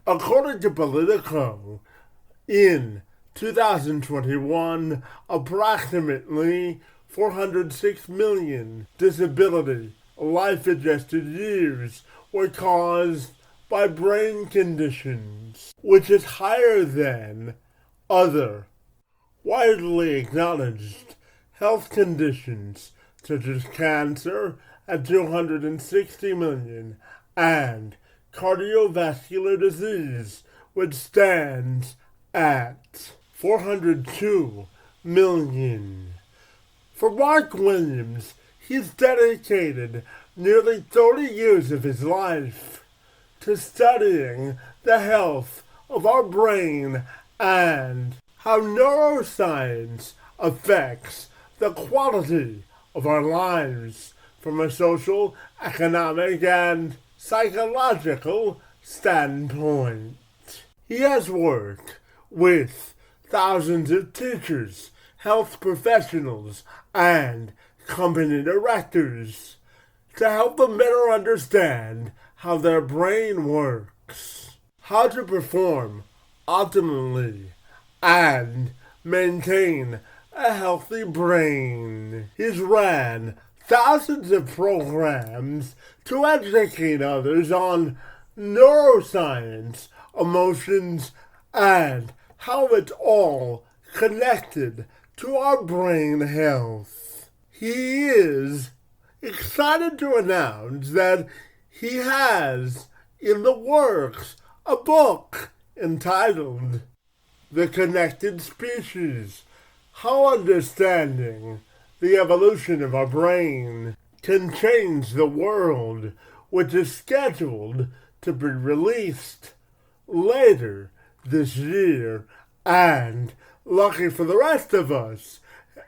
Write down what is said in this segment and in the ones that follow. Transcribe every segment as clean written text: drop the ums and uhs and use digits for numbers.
According to Politico, in 2021, approximately 406 million disability life-adjusted years were caused by brain conditions, which is higher than other widely acknowledged health conditions such as cancer at 260 million and cardiovascular disease, which stands at 402 million. For Mark Williams, he's dedicated nearly 30 years of his life to studying the health of our brain and how neuroscience affects the quality of our lives from a social, economic, and psychological standpoint. He has worked with thousands of teachers, health professionals, and company directors to help them better understand how their brain works, how to perform optimally, and maintain a healthy brain. He's ran thousands of programs to educate others on neuroscience, emotions, and how it's all connected to our brain health. He is excited to announce that he has in the works a book entitled The Connected Species: How Understanding the Evolution of Our Brain Can Change the World, which is scheduled to be released later this year. And lucky for the rest of us,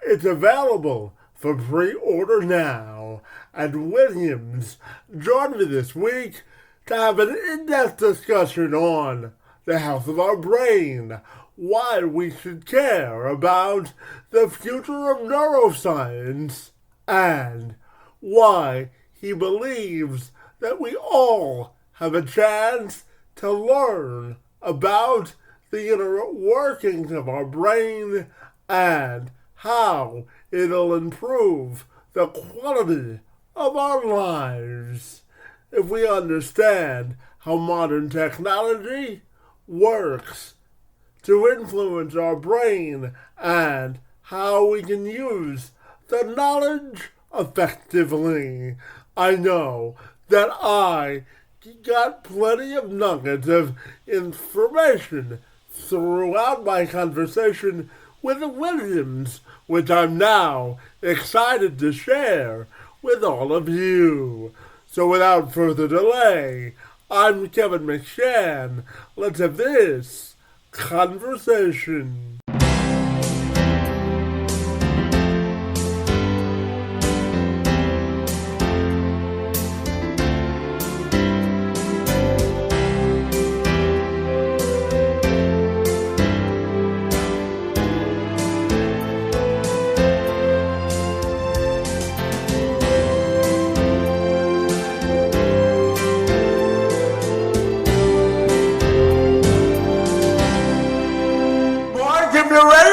it's available for pre-order now. And Williams joined me this week to have an in-depth discussion on the health of our brain, why we should care about the future of neuroscience, and why he believes that we all have a chance to learn about the inner workings of our brain and how it'll improve the quality of our lives. If we understand how modern technology works to influence our brain and how we can use the knowledge effectively, I know that I got plenty of nuggets of information throughout my conversation with Williams, which I'm now excited to share with all of you. So without further delay, I'm Kevin McShann. Let's have this conversation.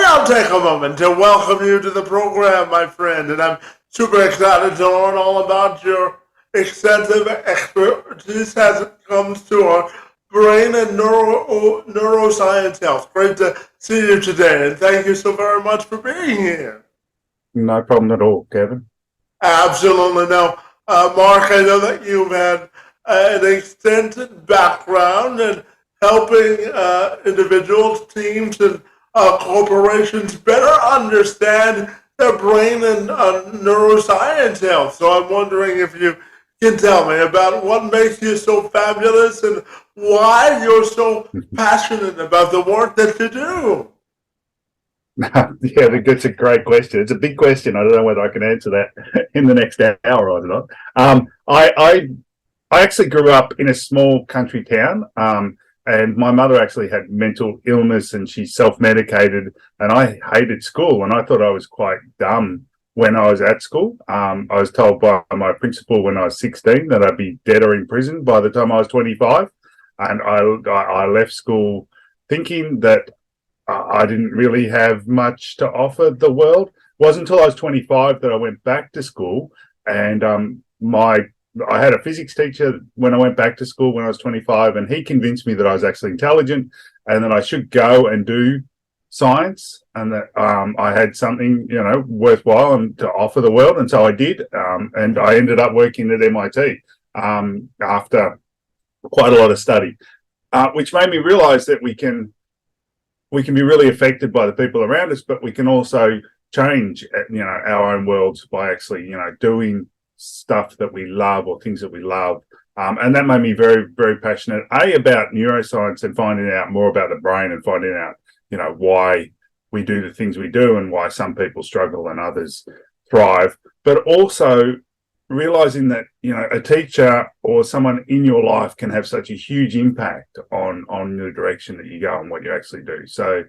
I'll take a moment to welcome you to the program, my friend, and I'm super excited to learn all about your extensive expertise as it comes to our brain and neuroscience health. Great to see you today, and thank you so very much for being here. No problem at all, Kevin. Absolutely. Now, Mark, I know that you've had an extensive background in helping individuals, teams, and corporations better understand their brain and neuroscience health. So I'm wondering if you can tell me about what makes you so fabulous and why you're so passionate about the work that you do. Yeah, that's a great question. It's a big question. I don't know whether I can answer that in the next hour or not. I actually grew up in a small country town. And my mother actually had mental illness and she self-medicated, and I hated school, and I thought I was quite dumb when I was at school. I was told by my principal when I was 16 that I'd be dead or in prison by the time I was 25. And I left school thinking that I didn't really have much to offer the world. It wasn't until I was 25 that I went back to school, and I had a physics teacher when I went back to school when I was 25, and he convinced me that I was actually intelligent and that I should go and do science, and that I had something, worthwhile and to offer the world. And so I did, and I ended up working at MIT after quite a lot of study, which made me realize that we can be really affected by the people around us, but we can also change, our own worlds by actually, doing stuff that we love or things that we love. And that made me very, very passionate, about neuroscience and finding out more about the brain and finding out, why we do the things we do and why some people struggle and others thrive, but also realizing that, a teacher or someone in your life can have such a huge impact on the direction that you go and what you actually do. So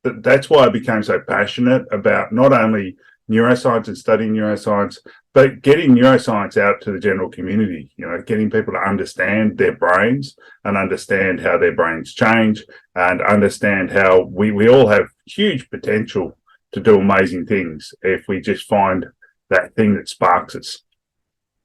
that's why I became so passionate about not only neuroscience and studying neuroscience, but getting neuroscience out to the general community, getting people to understand their brains and understand how their brains change and understand how we all have huge potential to do amazing things if we just find that thing that sparks us.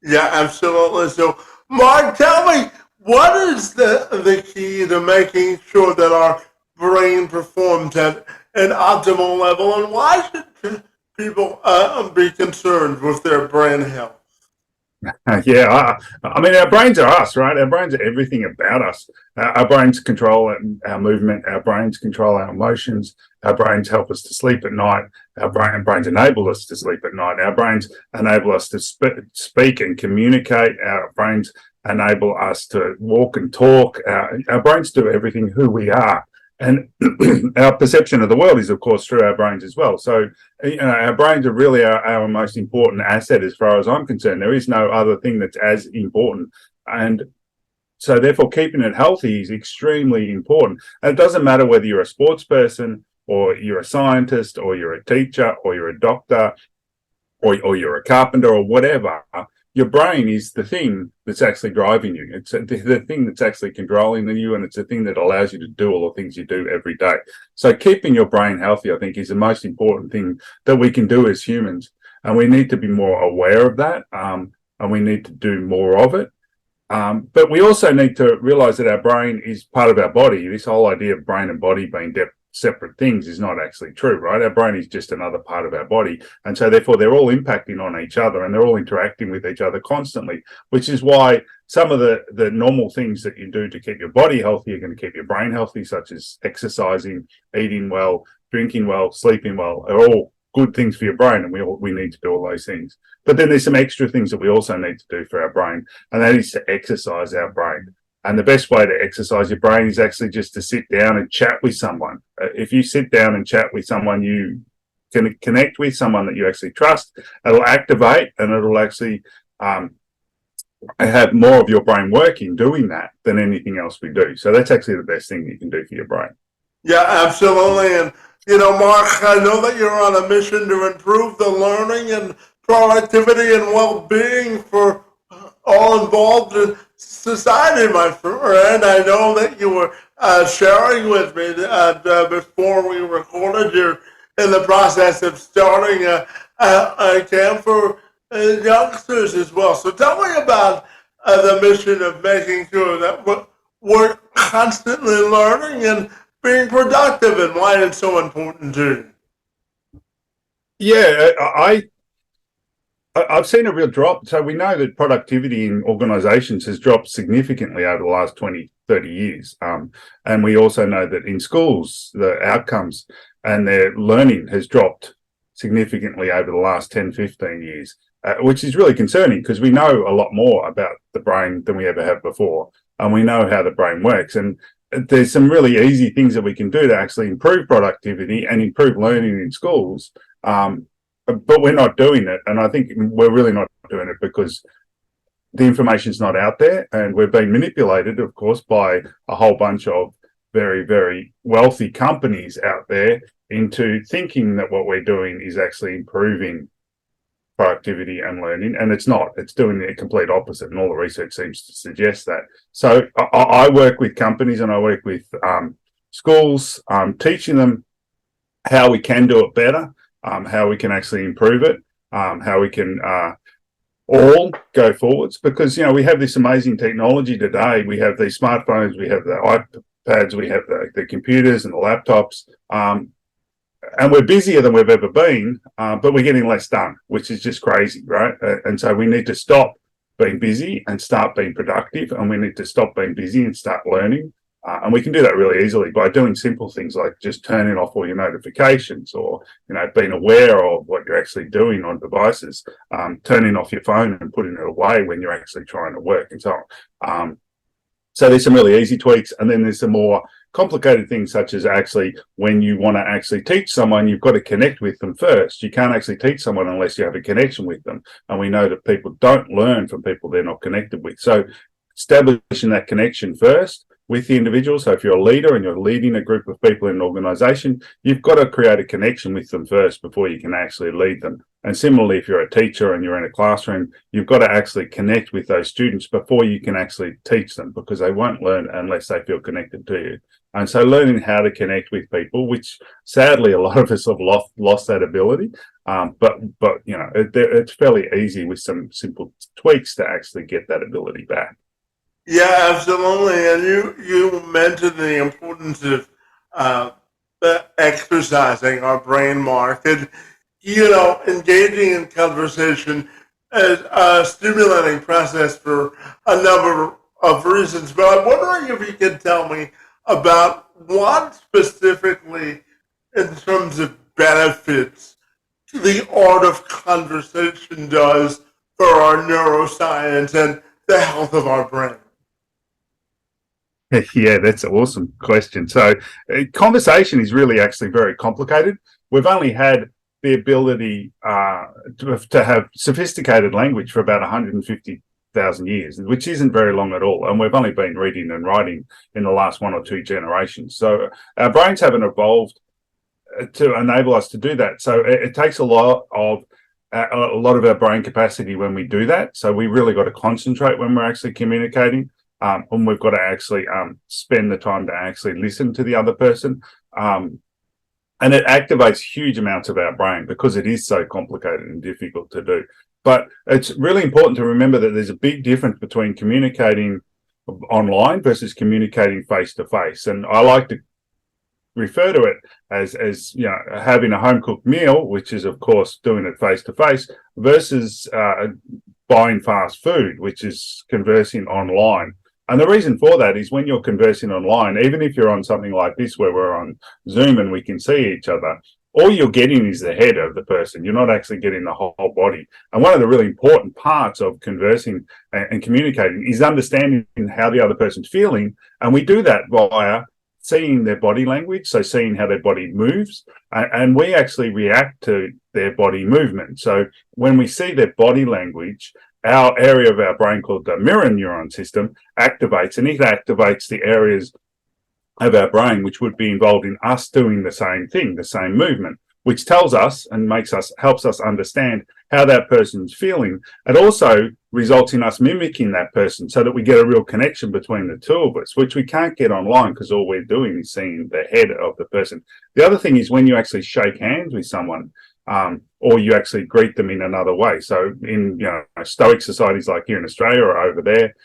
Yeah, absolutely. So, Mark, tell me, what is the key to making sure that our brain performs at an optimal level, and why should people be concerned with their brain health? Yeah, I mean, our brains are us, right? Our brains are everything about us. Our brains control our movement. Our brains control our emotions. Our brains help us to sleep at night. Our brains enable us to sleep at night. Our brains enable us to speak and communicate. Our brains enable us to walk and talk. Our brains do everything who we are. And our perception of the world is, of course, through our brains as well. So, our brains are really our most important asset as far as I'm concerned. There is no other thing that's as important. And so, therefore, keeping it healthy is extremely important. And it doesn't matter whether you're a sports person or you're a scientist or you're a teacher or you're a doctor or you're a carpenter or whatever. Your brain is the thing that's actually driving you. It's the thing that's actually controlling you, and it's the thing that allows you to do all the things you do every day. So keeping your brain healthy, I think, is the most important thing that we can do as humans. And we need to be more aware of that, and we need to do more of it. But we also need to realize that our brain is part of our body. This whole idea of brain and body being separate things is not actually true, right? Our brain is just another part of our body. And so therefore they're all impacting on each other and they're all interacting with each other constantly, which is why some of the normal things that you do to keep your body healthy are going to keep your brain healthy, such as exercising, eating well, drinking well, sleeping well, are all good things for your brain. And we need to do all those things. But then there's some extra things that we also need to do for our brain, and that is to exercise our brain. And the best way to exercise your brain is actually just to sit down and chat with someone. If you sit down and chat with someone, you can connect with someone that you actually trust. It'll activate and it'll actually have more of your brain working doing that than anything else we do. So that's actually the best thing you can do for your brain. Yeah, absolutely. And, Mark, I know that you're on a mission to improve the learning and productivity and well-being for all involved in society, my friend. I know that you were sharing with me before we recorded, you're in the process of starting a camp for youngsters as well. So tell me about the mission of making sure that we're constantly learning and being productive, and why it's so important to you. Yeah, I've seen a real drop. So we know that productivity in organizations has dropped significantly over the last 20, 30 years. And we also know that in schools, the outcomes and their learning has dropped significantly over the last 10, 15 years, which is really concerning because we know a lot more about the brain than we ever have before. And we know how the brain works. And there's some really easy things that we can do to actually improve productivity and improve learning in schools. But we're not doing it. And I think we're really not doing it because the information's not out there, and we're being manipulated, of course, by a whole bunch of very, very wealthy companies out there into thinking that what we're doing is actually improving productivity and learning, and it's not. It's doing the complete opposite, and all the research seems to suggest that. So I work with companies and I work with schools, teaching them how we can do it better, how we can actually improve it, how we can all go forwards, because we have this amazing technology today. We have these smartphones, we have the iPads, we have the computers and the laptops, and we're busier than we've ever been, but we're getting less done, which is just crazy, right? And so we need to stop being busy and start being productive, and we need to stop being busy and start learning. And we can do that really easily by doing simple things like just turning off all your notifications, or being aware of what you're actually doing on devices, turning off your phone and putting it away when you're actually trying to work, and so on. So there's some really easy tweaks, and then there's some more complicated things, such as actually when you want to actually teach someone, you've got to connect with them first. You can't actually teach someone unless you have a connection with them, and we know that people don't learn from people they're not connected with. So establishing that connection first with the individual. So if you're a leader and you're leading a group of people in an organization, you've got to create a connection with them first before you can actually lead them. And similarly, if you're a teacher and you're in a classroom, you've got to actually connect with those students before you can actually teach them, because they won't learn unless they feel connected to you. And so learning how to connect with people, which sadly a lot of us have lost that ability, but it's fairly easy with some simple tweaks to actually get that ability back. Yeah, absolutely. And you mentioned the importance of exercising our brain, Mark, and engaging in conversation is a stimulating process for a number of reasons. But I'm wondering if you could tell me about what specifically, in terms of benefits, the art of conversation does for our neuroscience and the health of our brain. Yeah, that's an awesome question. So conversation is really actually very complicated. We've only had the ability to have sophisticated language for about 150,000 years, which isn't very long at all. And we've only been reading and writing in the last 1 or 2 generations. So our brains haven't evolved to enable us to do that. So it takes a lot of our brain capacity when we do that. So we really got to concentrate when we're actually communicating. And we've got to actually spend the time to actually listen to the other person. And it activates huge amounts of our brain because it is so complicated and difficult to do. But it's really important to remember that there's a big difference between communicating online versus communicating face to face. And I like to refer to it as having a home cooked meal, which is of course doing it face to face, versus buying fast food, which is conversing online. And the reason for that is when you're conversing online, even if you're on something like this where we're on Zoom and we can see each other, all you're getting is the head of the person. You're not actually getting the whole body. And one of the really important parts of conversing and communicating is understanding how the other person's feeling. And we do that via seeing their body language, so seeing how their body moves, and we actually react to their body movement. So when we see their body language, our area of our brain called the mirror neuron system activates, and it activates the areas of our brain which would be involved in us doing the same thing, the same movement, which tells us and helps us understand how that person's feeling. It also results in us mimicking that person so that we get a real connection between the two of us, which we can't get online because all we're doing is seeing the head of the person. The other thing is when you actually shake hands with someone, or you actually greet them in another way. So in Stoic societies like here in Australia or over there,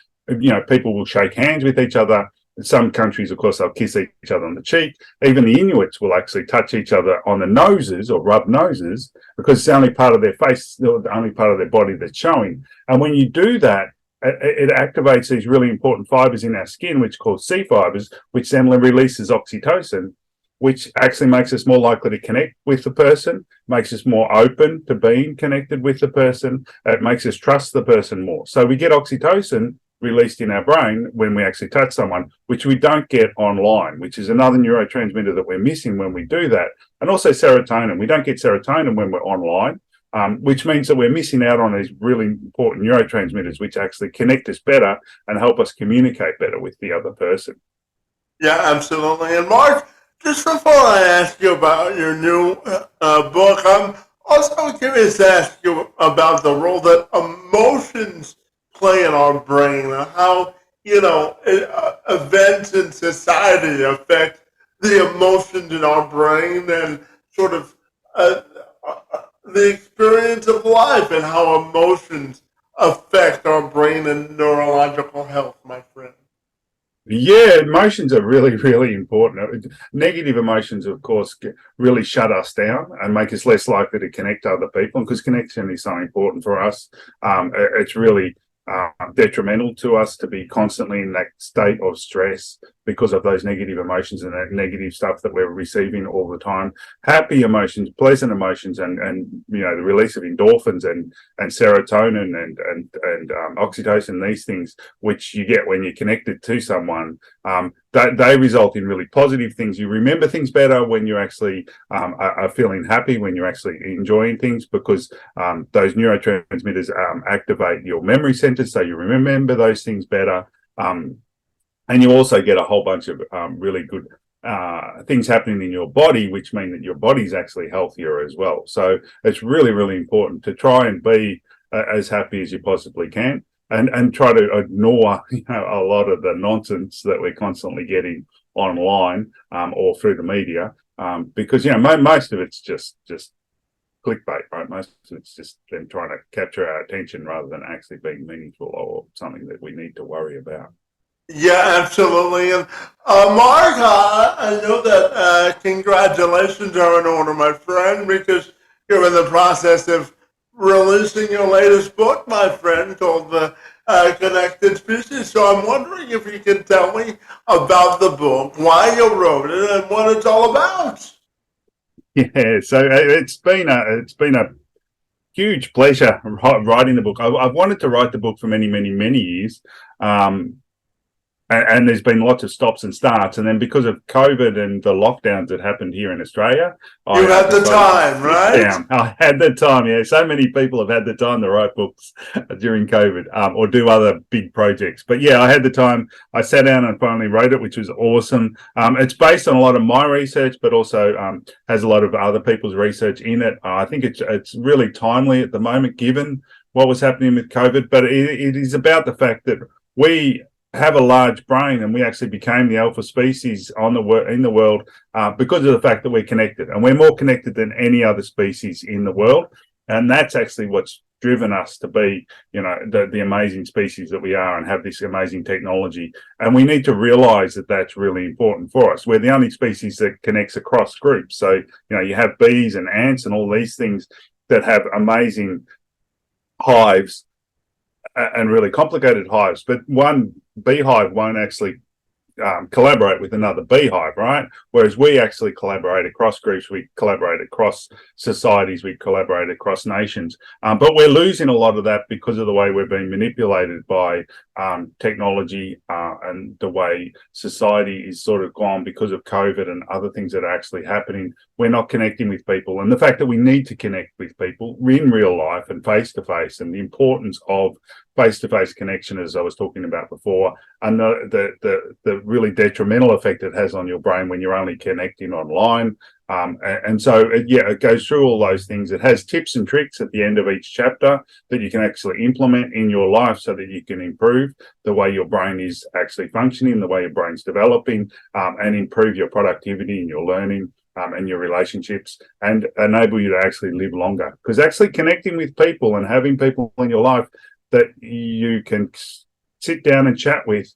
people will shake hands with each other. In some countries, of course, they'll kiss each other on the cheek. Even the Inuits will actually touch each other on the noses or rub noses because it's the only part of their face, the only part of their body that's showing. And when you do that, it activates these really important fibers in our skin, which are called C fibers, which then releases oxytocin, which actually makes us more likely to connect with the person, makes us more open to being connected with the person. It makes us trust the person more. So we get oxytocin released in our brain when we actually touch someone, which we don't get online, which is another neurotransmitter that we're missing when we do that. And also serotonin. We don't get serotonin when we're online, which means that we're missing out on these really important neurotransmitters, which actually connect us better and help us communicate better with the other person. Yeah, absolutely. And Mark, just before I ask you about your new book, I'm Also, I'm curious to ask you about the role that emotions play in our brain and how, events in society affect the emotions in our brain and sort of uh, the experience of life and how emotions affect our brain and neurological health, my friend. Yeah, emotions are really, really important. Negative emotions, of course, really shut us down and make us less likely to connect to other people. And because connection is so important for us, it's really detrimental to us to be constantly in that state of stress because of those negative emotions and that negative stuff that we're receiving all the time. Happy emotions, pleasant emotions, and the release of endorphins and serotonin and oxytocin, these things which you get when you're connected to someone, they result in really positive things. You remember things better when you actually are feeling happy, when you're actually enjoying things, because those neurotransmitters activate your memory centers, so you remember those things better. And you also get a whole bunch of really good things happening in your body, which mean that your body's actually healthier as well. So it's really, really important to try and be as happy as you possibly can, and try to ignore a lot of the nonsense that we're constantly getting online or through the media, because most of it's just clickbait, right? Most of it's just them trying to capture our attention rather than actually being meaningful or something that we need to worry about. Yeah, absolutely. And Mark, I know that congratulations are in order, my friend, because you're in the process of releasing your latest book, my friend, called The Connected Species. So I'm wondering if you can tell me about the book, why you wrote it, and what it's all about. Yeah, so it's been a huge pleasure writing the book. I've wanted to write the book for many, many, many years. Um, and there's been lots of stops and starts. And then because of COVID and the lockdowns that happened here in Australia, You I had the decided to time, sit right? down. I had the time. Yeah, so many people have had the time to write books during COVID, or do other big projects. But yeah, I had the time. I sat down and finally wrote it, which was awesome. It's based on a lot of my research, but also has a lot of other people's research in it. I think it's really timely at the moment, given what was happening with COVID. But it is about the fact that we have a large brain, and we actually became the alpha species in the world because of the fact that we're connected, and we're more connected than any other species in the world. And that's actually what's driven us to be, the amazing species that we are and have this amazing technology. And we need to realize that that's really important for us. We're the only species that connects across groups. So, you have bees and ants and all these things that have amazing hives and really complicated hives, but one beehive won't actually collaborate with another beehive, right? Whereas we actually collaborate across groups, we collaborate across societies, we collaborate across nations. But we're losing a lot of that because of the way we're being manipulated by technology and the way society is sort of gone because of COVID and other things that are actually happening. We're not connecting with people. And the fact that we need to connect with people in real life and face to face, and the importance of face-to-face connection, as I was talking about before, and the really detrimental effect it has on your brain when you're only connecting online. And so, it goes through all those things. It has tips and tricks at the end of each chapter that you can actually implement in your life so that you can improve the way your brain is actually functioning, the way your brain's developing, and improve your productivity and your learning. And your relationships, and enable you to actually live longer. Because actually connecting with people and having people in your life that you can sit down and chat with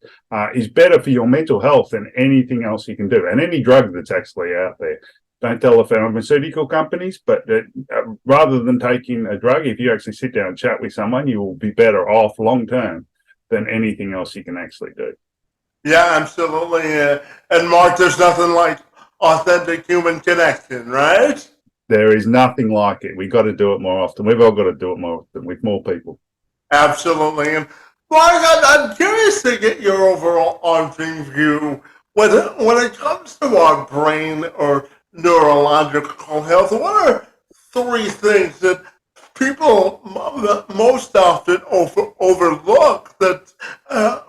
is better for your mental health than anything else you can do, and any drug that's actually out there. Don't tell the pharmaceutical companies, but rather than taking a drug, if you actually sit down and chat with someone, you will be better off long term than anything else you can actually do. Yeah, absolutely. And Mark, there's nothing like authentic human connection, right? There is nothing like it. We've got to do it more often. We've all got to do it more often with more people. Absolutely. And Mark, I'm curious to get your overall arching view when it comes to our brain or neurological health. What are three things that people most often overlook that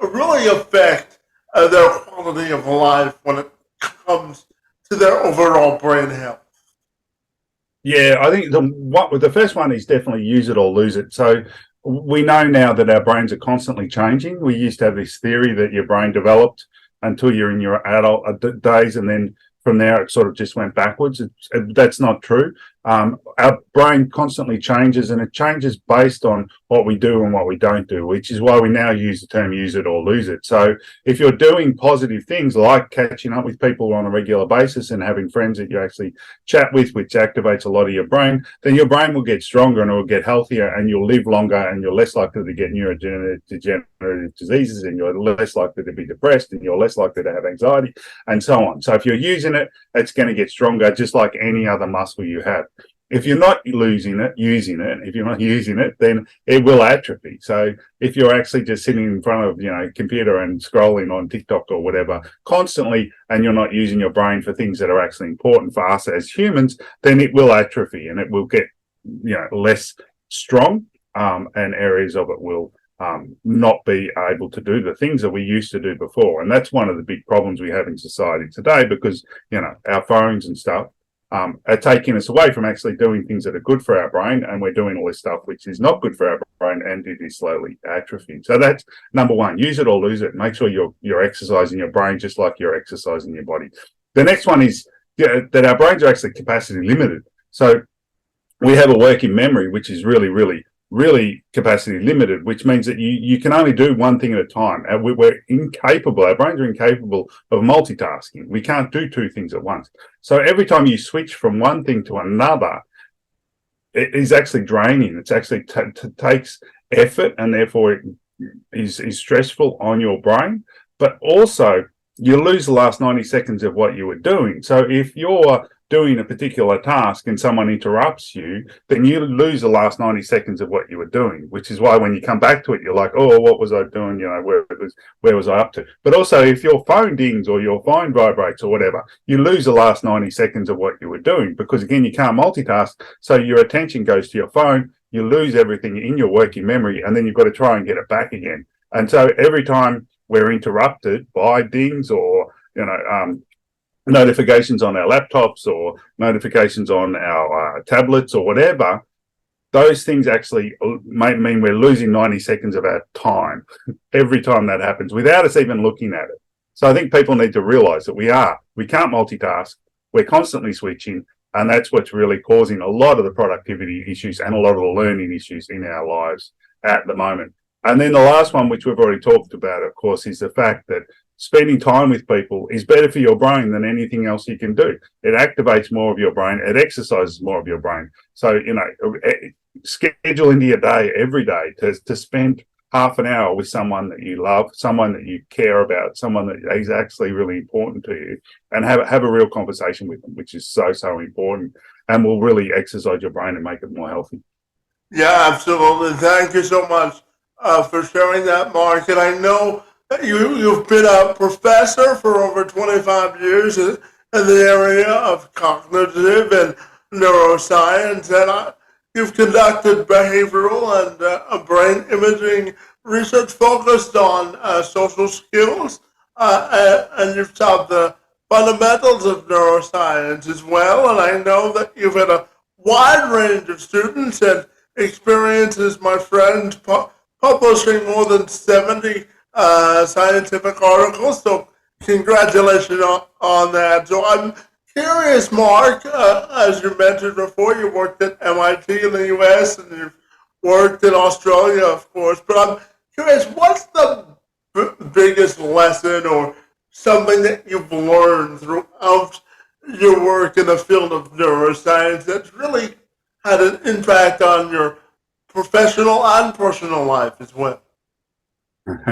really affect their quality of life when it comes to their overall brain health? Yeah, I think the first one is definitely use it or lose it. So we know now that our brains are constantly changing. We used to have this theory that your brain developed until you're in your adult days, and then from there it sort of just went backwards. That's not true. Our brain constantly changes, and it changes based on what we do and what we don't do, which is why we now use the term use it or lose it. So if you're doing positive things like catching up with people on a regular basis and having friends that you actually chat with, which activates a lot of your brain, then your brain will get stronger and it will get healthier, and you'll live longer, and you're less likely to get neurodegenerative diseases, and you're less likely to be depressed, and you're less likely to have anxiety, and so on. So if you're using it, it's going to get stronger, just like any other muscle you have. If you're not using it, then it will atrophy. So if you're actually just sitting in front of, computer and scrolling on TikTok or whatever constantly, and you're not using your brain for things that are actually important for us as humans, then it will atrophy, and it will get, less strong, and areas of it will not be able to do the things that we used to do before. And that's one of the big problems we have in society today, because, our phones and stuff are taking us away from actually doing things that are good for our brain, and we're doing all this stuff which is not good for our brain, and it is slowly atrophying. So that's number one: use it or lose it. Make sure you're exercising your brain just like you're exercising your body. The next one is that our brains are actually capacity limited. So we have a working memory which is really capacity limited, which means that you can only do one thing at a time. And we're incapable, our brains are incapable of multitasking. We can't do two things at once. So every time you switch from one thing to another, it is actually draining. It's actually takes effort, and therefore it is stressful on your brain. But also, you lose the last 90 seconds of what you were doing. So if you're doing a particular task and someone interrupts you, then you lose the last 90 seconds of what you were doing, which is why when you come back to it, you're like, oh, what was I doing? Where was I up to? But also, if your phone dings or your phone vibrates or whatever, you lose the last 90 seconds of what you were doing, because again, you can't multitask. So your attention goes to your phone, you lose everything in your working memory, and then you've got to try and get it back again. And so every time we're interrupted by dings or, notifications on our laptops or notifications on our tablets or whatever, those things actually might mean we're losing 90 seconds of our time every time that happens without us even looking at it. So I think people need to realize that we can't multitask, we're constantly switching, and that's what's really causing a lot of the productivity issues and a lot of the learning issues in our lives at the moment. And then the last one, which we've already talked about, of course, is the fact that spending time with people is better for your brain than anything else you can do. It activates more of your brain. It exercises more of your brain. So, schedule into your day every day to spend half an hour with someone that you love, someone that you care about, someone that is actually really important to you, and have a real conversation with them, which is so important, and will really exercise your brain and make it more healthy. Yeah, absolutely. Thank you so much for sharing that, Mark. And I know that you've been a professor for over 25 years in the area of cognitive and neuroscience, and you've conducted behavioral and brain imaging research focused on social skills, and you've taught the fundamentals of neuroscience as well. And I know that you've had a wide range of students and experiences, my friend, publishing more than 70 scientific articles. So congratulations on that. So I'm curious, Mark, as you mentioned before, you worked at MIT in the US and you've worked in Australia, of course, but I'm curious, what's the biggest lesson or something that you've learned throughout your work in the field of neuroscience that's really had an impact on your professional and personal life as well?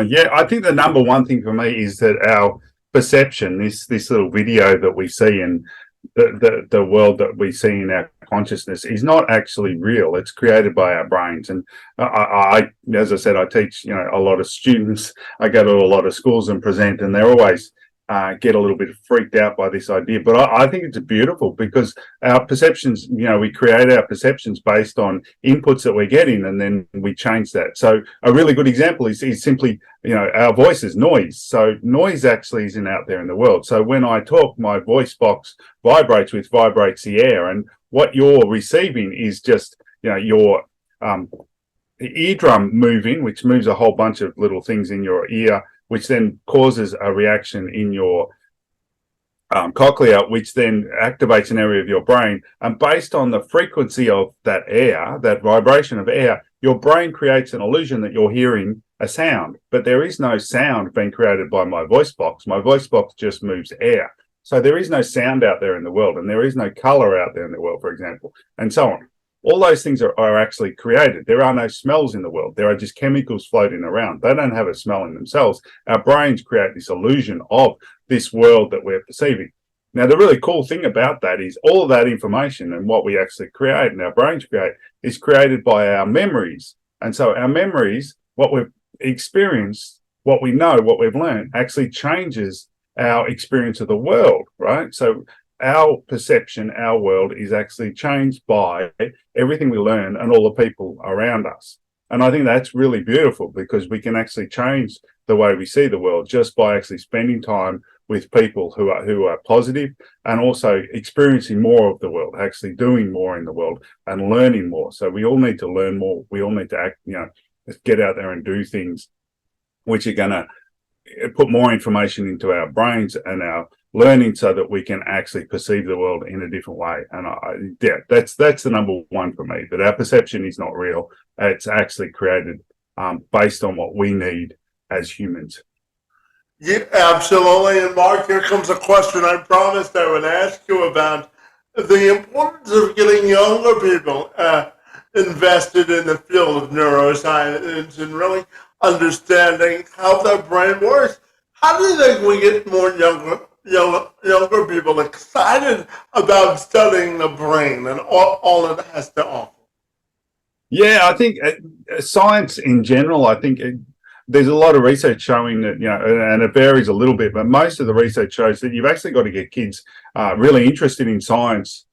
Yeah, I think the number one thing for me is that our perception, this little video that we see in the world that we see in our consciousness, is not actually real. It's created by our brains. And I as I said, I teach a lot of students. I go to a lot of schools and present, and they're always get a little bit freaked out by this idea. But I think it's beautiful, because our perceptions, we create our perceptions based on inputs that we're getting, and then we change that. So a really good example is simply, our voice is noise. So noise actually isn't out there in the world. So when I talk, my voice box vibrates the air. And what you're receiving is just, your eardrum moving, which moves a whole bunch of little things in your ear, which then causes a reaction in your cochlea, which then activates an area of your brain. And based on the frequency of that air, that vibration of air, your brain creates an illusion that you're hearing a sound. But there is no sound being created by my voice box. My voice box just moves air. So there is no sound out there in the world, and there is no color out there in the world, for example, and so on. All those things are actually created. There are no smells in the world. There are just chemicals floating around. They don't have a smell in themselves. Our brains create this illusion of this world that we're perceiving. Now, the really cool thing about that is all of that information and what we actually create and our brains create is created by our memories. And so our memories, what we've experienced, what we know, what we've learned, actually changes our experience of the world, right? So our perception, our world is actually changed by everything we learn and all the people around us. And I think that's really beautiful because we can actually change the way we see the world just by actually spending time with people who are positive and also experiencing more of the world, actually doing more in the world and learning more. So we all need to learn more. We all need to act, get out there and do things which are going to put more information into our brains and our learning so that we can actually perceive the world in a different way. And that's the number one for me, that our perception is not real. It's actually created based on what we need as humans. Yeah, absolutely. And Mark, here comes a question I promised I would ask you about the importance of getting younger people invested in the field of neuroscience and really understanding how their brain works. How do you think we get more younger people excited about studying the brain and all it has to offer? Yeah, I think science in general, I think there's a lot of research showing that, and it varies a little bit, but most of the research shows that you've actually got to get kids really interested in science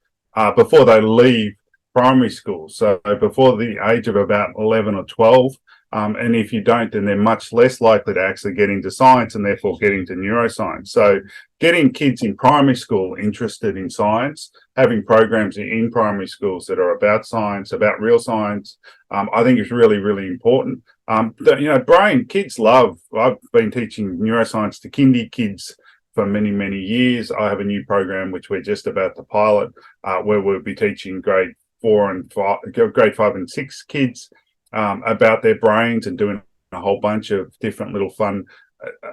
before they leave primary school. So before the age of about 11 or 12. And if you don't, then they're much less likely to actually get into science and therefore get into neuroscience. So getting kids in primary school interested in science, having programs in primary schools that are about science, about real science, I think is really, really important. Brain, kids love. I've been teaching neuroscience to kindy kids for many, many years. I have a new program which we're just about to pilot where we'll be teaching grade 5 and 6 kids about their brains and doing a whole bunch of different little fun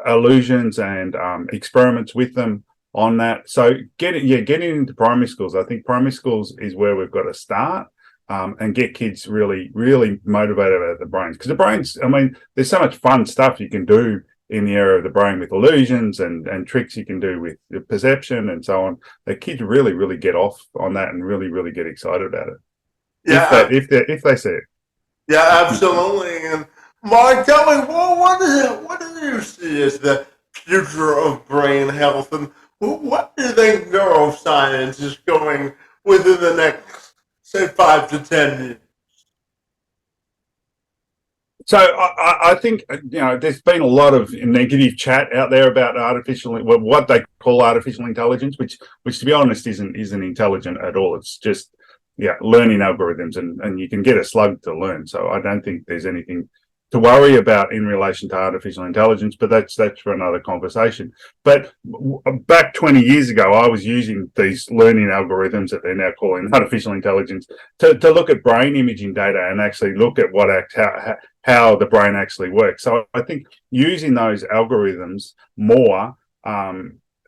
illusions and experiments with them on that. So getting into primary schools, I think primary schools is where we've got to start and get kids really, really motivated about the brains. Because the brains, there's so much fun stuff you can do in the area of the brain with illusions and tricks you can do with the perception and so on. The kids really, really get off on that and really, really get excited about it. Yeah, if they see it. Yeah, absolutely. And Mark, tell me, what do you see as the future of brain health, and what do you think neuroscience is going within the next, say, 5 to 10 years? So I think there's been a lot of negative chat out there about what they call artificial intelligence, which to be honest isn't intelligent at all. It's just learning algorithms, and you can get a slug to learn. So I don't think there's anything to worry about in relation to artificial intelligence, but that's for another conversation. But back 20 years ago, I was using these learning algorithms that they're now calling artificial intelligence to look at brain imaging data and actually look at how the brain actually works. So I think using those algorithms more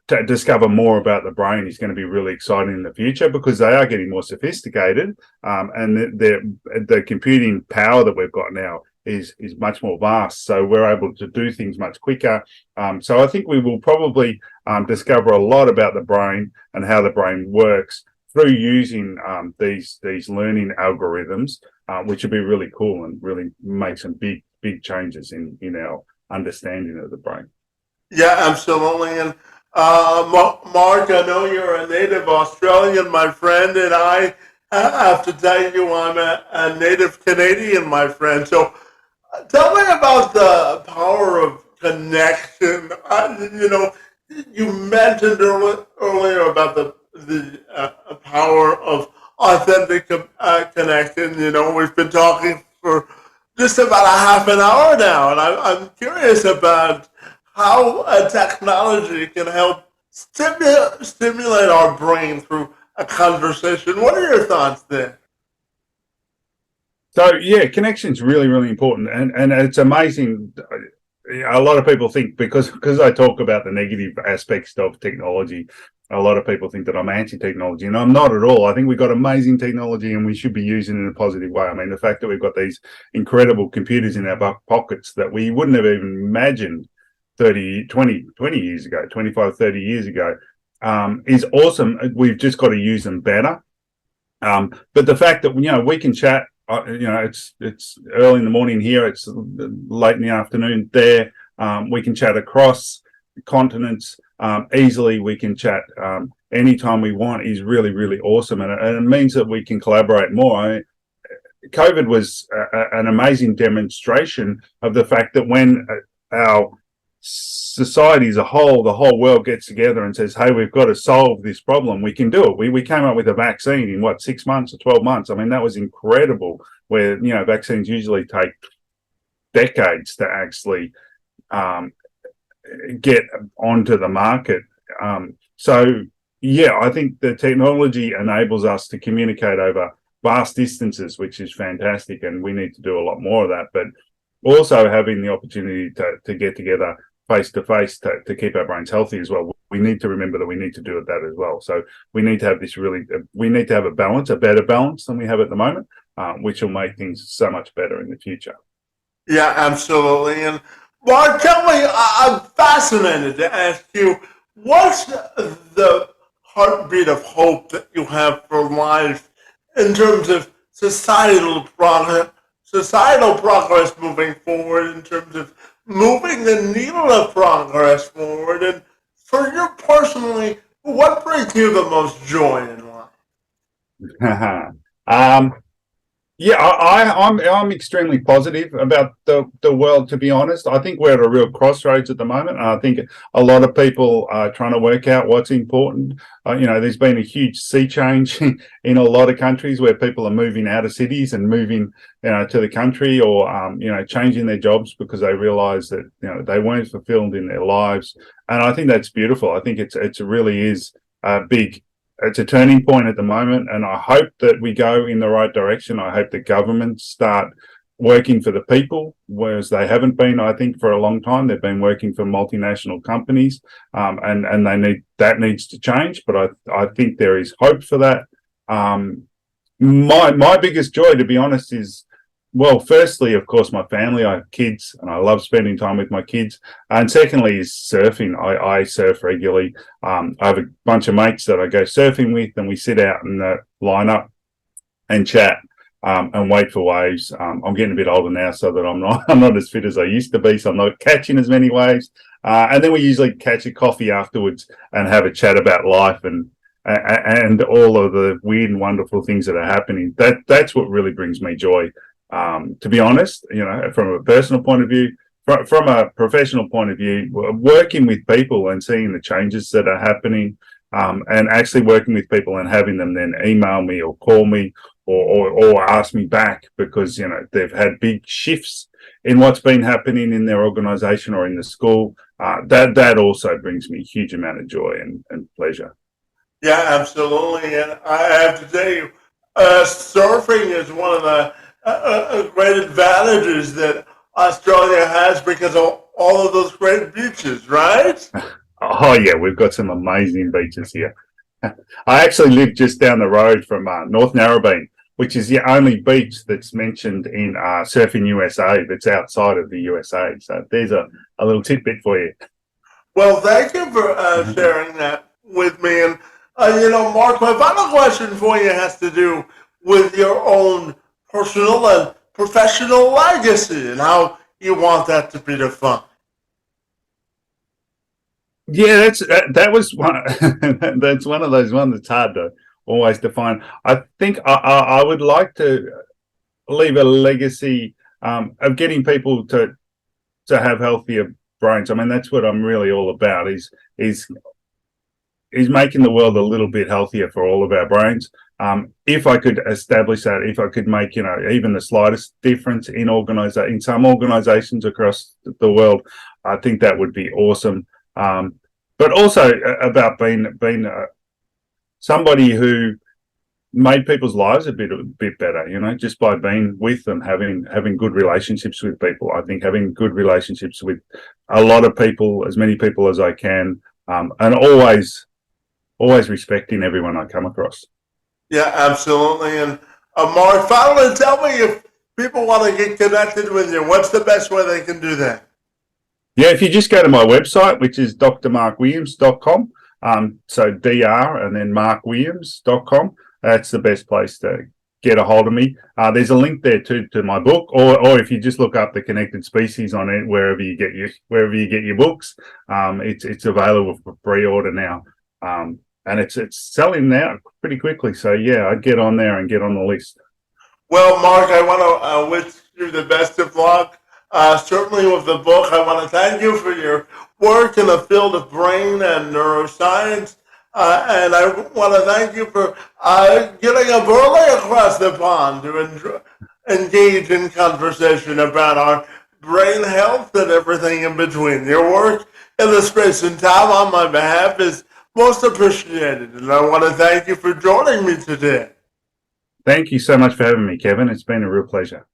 to discover more about the brain is going to be really exciting in the future, because they are getting more sophisticated, and the computing power that we've got now is much more vast. So we're able to do things much quicker. So I think we will probably discover a lot about the brain and how the brain works through using these learning algorithms, which would be really cool and really make some big changes in our understanding of the brain. Yeah, absolutely. And Mark, I know you're a native Australian, my friend, and I have to tell you I'm a native Canadian, my friend. So tell me about the power of connection. You mentioned earlier about the power of authentic connection. You know, we've been talking for just about a half an hour now, and I'm curious about how technology can help stimulate our brain through a conversation. What are your thoughts there? So yeah, connection's really, really important, and it's amazing. A lot of people think because I talk about the negative aspects of technology, a lot of people think that I'm anti-technology, and I'm not at all. I think we've got amazing technology, and we should be using it in a positive way. I mean, the fact that we've got these incredible computers in our back pockets that we wouldn't have even imagined 20 years ago, 25, 30 years ago, is awesome. We've just got to use them better. But the fact that, we can chat, it's early in the morning here, it's late in the afternoon there. We can chat across continents easily. We can chat anytime we want is really, really awesome. And it means that we can collaborate more. COVID was an amazing demonstration of the fact that when our society as a whole, the whole world gets together and says, hey, we've got to solve this problem, we can do it. We came up with a vaccine in 6 months or 12 months. I mean, that was incredible, where, vaccines usually take decades to actually get onto the market. So yeah, I think the technology enables us to communicate over vast distances, which is fantastic, and we need to do a lot more of that. But also having the opportunity to get together face to face to keep our brains healthy as well. We need to remember that we need to do that as well. So we need to have we need to have a balance, a better balance than we have at the moment, which will make things so much better in the future. Yeah, absolutely. And Mark, tell me, I'm fascinated to ask you, what's the heartbeat of hope that you have for life in terms of societal progress moving forward, in terms of moving the needle of progress forward, and for you personally, what brings you the most joy in life? Yeah, I'm extremely positive about the world, to be honest. I think we're at a real crossroads at the moment. And I think a lot of people are trying to work out what's important. There's been a huge sea change in a lot of countries where people are moving out of cities and moving, to the country, or changing their jobs because they realise that they weren't fulfilled in their lives. And I think that's beautiful. I think it really is big. It's a turning point at the moment, and I hope that we go in the right direction. I hope the governments start working for the people, whereas they haven't been, I think, for a long time. They've been working for multinational companies, and that needs to change. But I think there is hope for that. My biggest joy, to be honest, is, well, firstly, of course, my family. I have kids, and I love spending time with my kids. And secondly is surfing. I surf regularly. I have a bunch of mates that I go surfing with, and we sit out in the line up and chat and wait for waves. I'm getting a bit older now, so that I'm not as fit as I used to be, so I'm not catching as many waves. And then we usually catch a coffee afterwards and have a chat about life and all of the weird and wonderful things that are happening. That's what really brings me joy. To be honest, from a personal point of view, from a professional point of view, working with people and seeing the changes that are happening, and actually working with people and having them then email me or call me or ask me back because, they've had big shifts in what's been happening in their organization or in the school. That also brings me a huge amount of joy and pleasure. Yeah, absolutely. And I have to tell you, surfing is one of the great advantages that Australia has because of all of those great beaches, right? Oh yeah, we've got some amazing beaches here. I actually live just down the road from North Narrabeen, which is the only beach that's mentioned in Surfing USA that's outside of the USA. So there's a little tidbit for you. Well, thank you for sharing that with me. And, Mark, my final question for you has to do with your own personal and professional legacy and how you want that to be defined. Yeah, that was one. That's one of those ones that's hard to always define. I think I would like to leave a legacy of getting people to have healthier brains. I mean, that's what I'm really all about. Is is making the world a little bit healthier for all of our brains. If I could establish that, if I could make, even the slightest difference in some organizations across the world, I think that would be awesome. But also about being somebody who made people's lives a bit better, just by being with them, having good relationships with people. I think having good relationships with a lot of people, as many people as I can, and always respecting everyone I come across. Yeah, absolutely. And Mark, finally, tell me, if people want to get connected with you, what's the best way they can do that? Yeah, if you just go to my website, which is drmarkwilliams.com, so dr and then markwilliams.com, that's the best place to get a hold of me. There's a link there to my book, or if you just look up The Connected Species on it, wherever you get your books, it's available for pre-order now. And it's selling now pretty quickly. So yeah, I'd get on there and get on the list. Well, Mark, I want to wish you the best of luck. Certainly with the book, I want to thank you for your work in the field of brain and neuroscience. And I want to thank you for getting up early across the pond to engage in conversation about our brain health and everything in between. Your work in the space and time on my behalf is most appreciated, and I want to thank you for joining me today. Thank you so much for having me, Kevin. It's been a real pleasure.